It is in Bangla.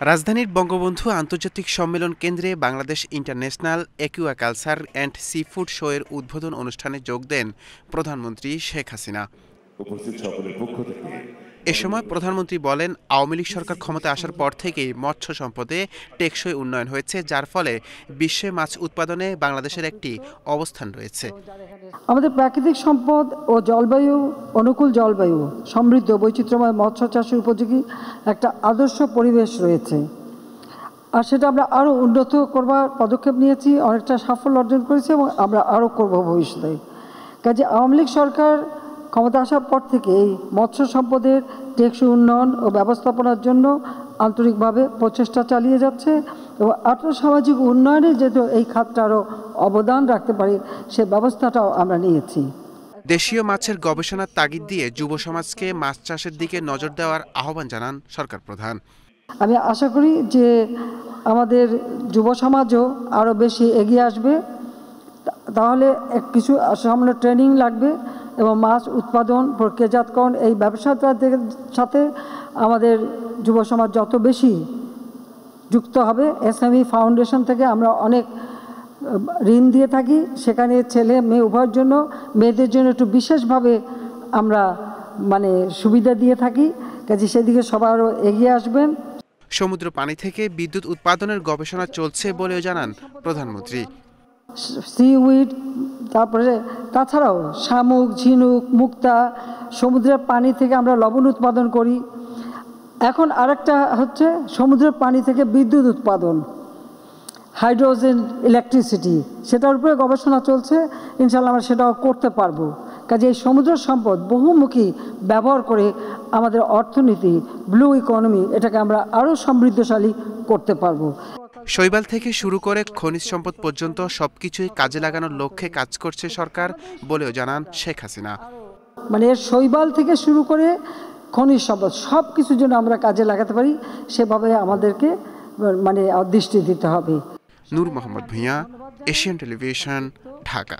রাজধানীর বঙ্গবন্ধু আন্তর্জাতিক সম্মেলন কেন্দ্রে Bangladesh international aquaculture and sea food show এর উদ্বোধন অনুষ্ঠানে যোগ দেন প্রধানমন্ত্রী শেখ হাসিনা। এ সময় প্রধানমন্ত্রী বলেন, আওয়ামী লীগ সরকার ক্ষমতায় আসার পর থেকেই মৎস্য সম্পদে টেকসই উন্নয়ন হয়েছে, যার ফলে বিশ্বে মাছ উৎপাদনে বাংলাদেশের একটি অবস্থান রয়েছে। আমাদের প্রাকৃতিক সম্পদ ও অনুকূল জলবায়ু সমৃদ্ধ বৈচিত্র্যময় মৎস্য চাষের উপযোগী একটা আদর্শ পরিবেশ রয়েছে, আর সেটা আমরা আরও উন্নত করবার পদক্ষেপ নিয়েছি, অনেকটা সাফল্য অর্জন করেছি এবং আমরা আরও করব ভবিষ্যতে। কাজে আওয়ামী লীগ সরকার ক্ষমতা আসার পর থেকে এই মৎস্য সম্পদের টেকসই উন্নয়ন ও ব্যবস্থাপনার জন্য আন্তরিকভাবে প্রচেষ্টা চালিয়ে যাচ্ছে এবং আর্থসামাজিক উন্নয়নে যেহেতু এই খাতটা আরও অবদান রাখতে পারি সে ব্যবস্থাটাও আমরা নিয়েছি। দেশীয় মাছের গবেষণার তাগিদ দিয়ে যুব সমাজকে মাছ চাষের দিকে নজর দেওয়ার আহ্বান জানান সরকার প্রধান। আমি আশা করি যে আমাদের যুব সমাজও আরও বেশি এগিয়ে আসবে, তাহলে কিছু সামান্য ট্রেনিং লাগবে এবং মাছ উৎপাদন প্রক্রিয়াজাতকরণ এই ব্যবসাটার সাথে আমাদের যুব সমাজ যত বেশি যুক্ত হবে। এসএমই ফাউন্ডেশন থেকে আমরা অনেক ঋণ দিয়ে থাকি, সেখানে ছেলে মেয়ে উভয়ের জন্য, মেয়েদের জন্য একটু বিশেষভাবে আমরা সুবিধা দিয়ে থাকি। কাজে সেদিকে সবাই আরও এগিয়ে আসবেন। সমুদ্র পানি থেকে বিদ্যুৎ উৎপাদনের গবেষণা চলছে বলেও জানান প্রধানমন্ত্রী। সিউইড, তারপরে তাছাড়াও শামুক, ঝিনুক, মুক্তা, সমুদ্রের পানি থেকে আমরা লবণ উৎপাদন করি। এখন আরেকটা হচ্ছে সমুদ্রের পানি থেকে বিদ্যুৎ উৎপাদন, হাইড্রোজেন ইলেকট্রিসিটি, সেটার উপরে গবেষণা চলছে। ইনশাআল্লাহ আমরা সেটাও করতে পারবো। কাজে এই সমুদ্র সম্পদ বহুমুখী ব্যবহার করে আমাদের অর্থনীতি, ব্লু ইকোনমি, এটাকে আমরা আরও সমৃদ্ধশালী করতে পারবো। শৈবাল থেকে শুরু করে খনিজ সম্পদ পর্যন্ত সবকিছুই কাজে লাগানোর লক্ষ্যে কাজ করছে সরকার বলেও জানান শেখ হাসিনা। শৈবাল থেকে শুরু করে খনিজ সম্পদ সব কিছুর জন্য আমরা কাজে লাগাতে পারি, সেভাবে আমাদেরকে দৃষ্টি দিতে হবে। নূর মোহাম্মদ ভূঁইয়া, এশিয়ান টেলিভিশন, ঢাকা।